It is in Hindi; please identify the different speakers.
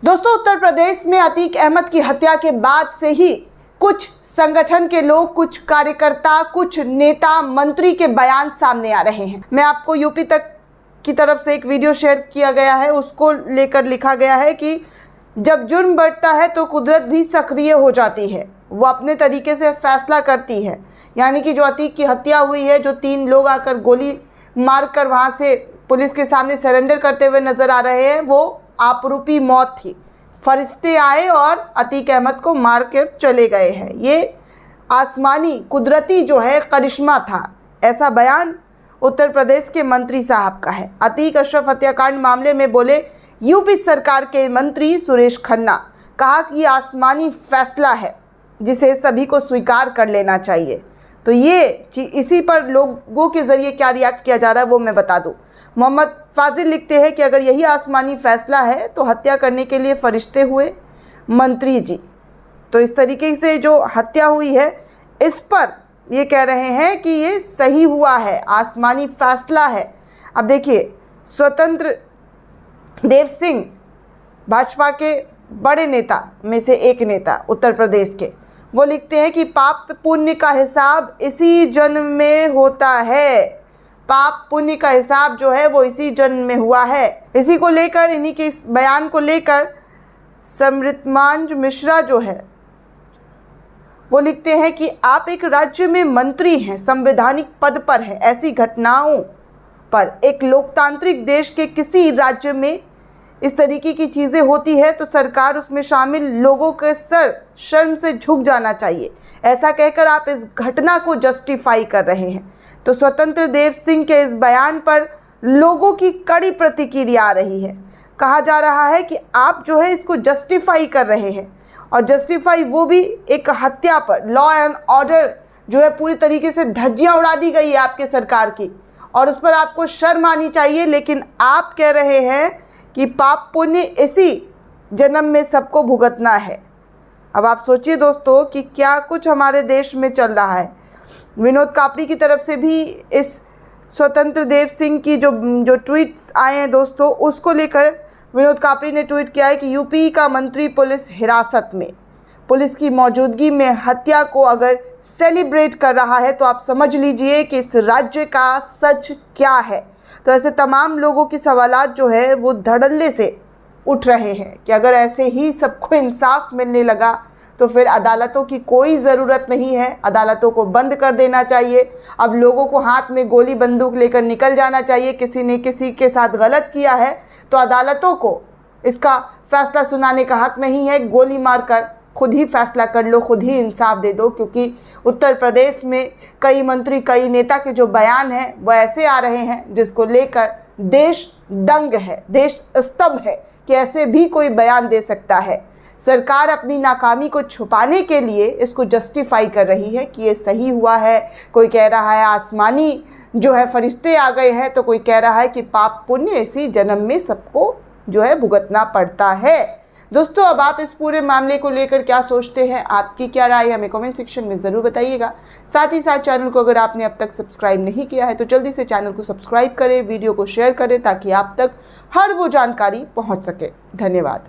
Speaker 1: दोस्तों, उत्तर प्रदेश में अतीक अहमद की हत्या के बाद से ही कुछ संगठन के लोग, कुछ कार्यकर्ता, कुछ नेता, मंत्री के बयान सामने आ रहे हैं। मैं आपको यूपी तक की तरफ से एक वीडियो शेयर किया गया है, उसको लेकर लिखा गया है कि जब जुर्म बढ़ता है तो कुदरत भी सक्रिय हो जाती है, वो अपने तरीके से फैसला करती है। यानी कि जो अतीक की हत्या हुई है, जो 3 लोग आकर गोली मारकर वहाँ से पुलिस के सामने सरेंडर करते हुए नज़र आ रहे हैं, वो आपरूपी मौत थी। फरिश्ते आए और अतीक अहमद को मार कर चले गए हैं। ये आसमानी कुदरती जो है करिश्मा था, ऐसा बयान उत्तर प्रदेश के मंत्री साहब का है। अतीक अशरफ हत्याकांड मामले में बोले यूपी सरकार के मंत्री सुरेश खन्ना, कहा कि आसमानी फैसला है जिसे सभी को स्वीकार कर लेना चाहिए। तो ये इसी पर लोगों के ज़रिए क्या रिएक्ट किया जा रहा है वो मैं बता दूं। मोहम्मद फाजिल लिखते हैं कि अगर यही आसमानी फैसला है तो हत्या करने के लिए फरिश्ते हुए मंत्री जी। तो इस तरीके से जो हत्या हुई है इस पर ये कह रहे हैं कि ये सही हुआ है, आसमानी फैसला है। अब देखिए, स्वतंत्र देव सिंह भाजपा के बड़े नेता में से एक नेता उत्तर प्रदेश के, वो लिखते हैं कि पाप पुण्य का हिसाब इसी जन्म में होता है। पाप पुण्य का हिसाब जो है वो इसी जन्म में हुआ है। इसी को लेकर, इन्हीं के इस बयान को लेकर समृतमांज मिश्रा जो है वो लिखते हैं कि आप एक राज्य में मंत्री हैं, संवैधानिक पद पर हैं। ऐसी घटनाओं पर एक लोकतांत्रिक देश के किसी राज्य में इस तरीके की चीज़ें होती है तो सरकार उसमें शामिल लोगों के सर शर्म से झुक जाना चाहिए। ऐसा कहकर आप इस घटना को जस्टिफाई कर रहे हैं। तो स्वतंत्र देव सिंह के इस बयान पर लोगों की कड़ी प्रतिक्रिया आ रही है। कहा जा रहा है कि आप जो है इसको जस्टिफाई कर रहे हैं, और जस्टिफाई वो भी एक हत्या पर। लॉ एंड ऑर्डर जो है पूरी तरीके से धज्जियाँ उड़ा दी गई है आपके सरकार की, और उस पर आपको शर्म आनी चाहिए। लेकिन आप कह रहे हैं कि पाप पुण्य इसी जन्म में सबको भुगतना है। अब आप सोचिए दोस्तों कि क्या कुछ हमारे देश में चल रहा है। विनोद कापड़ी की तरफ से भी इस स्वतंत्र देव सिंह की जो ट्वीट्स आए हैं दोस्तों, उसको लेकर विनोद कापड़ी ने ट्वीट किया है कि यूपी का मंत्री पुलिस हिरासत में, पुलिस की मौजूदगी में हत्या को अगर सेलिब्रेट कर रहा है तो आप समझ लीजिए कि इस राज्य का सच क्या है। तो ऐसे तमाम लोगों की सवालात जो है वो धड़ल्ले से उठ रहे हैं कि अगर ऐसे ही सबको इंसाफ मिलने लगा तो फिर अदालतों की कोई ज़रूरत नहीं है, अदालतों को बंद कर देना चाहिए। अब लोगों को हाथ में गोली बंदूक लेकर निकल जाना चाहिए। किसी ने किसी के साथ गलत किया है तो अदालतों को इसका फैसला सुनाने का हक नहीं है। गोली मारकर खुद ही फैसला कर लो, खुद ही इंसाफ दे दो। क्योंकि उत्तर प्रदेश में कई मंत्री, कई नेता के जो बयान हैं वो ऐसे आ रहे हैं जिसको लेकर देश दंग है, देश स्तब्ध है कि ऐसे भी कोई बयान दे सकता है। सरकार अपनी नाकामी को छुपाने के लिए इसको जस्टिफाई कर रही है कि ये सही हुआ है। कोई कह रहा है आसमानी जो है फरिश्ते आ गए हैं, तो कोई कह रहा है कि पाप पुण्य इसी जन्म में सबको जो है भुगतना पड़ता है। दोस्तों, अब आप इस पूरे मामले को लेकर क्या सोचते हैं, आपकी क्या राय है, हमें कमेंट सेक्शन में ज़रूर बताइएगा। साथ ही साथ चैनल को अगर आपने अब तक सब्सक्राइब नहीं किया है तो जल्दी से चैनल को सब्सक्राइब करें, वीडियो को शेयर करें ताकि आप तक हर वो जानकारी पहुंच सके। धन्यवाद।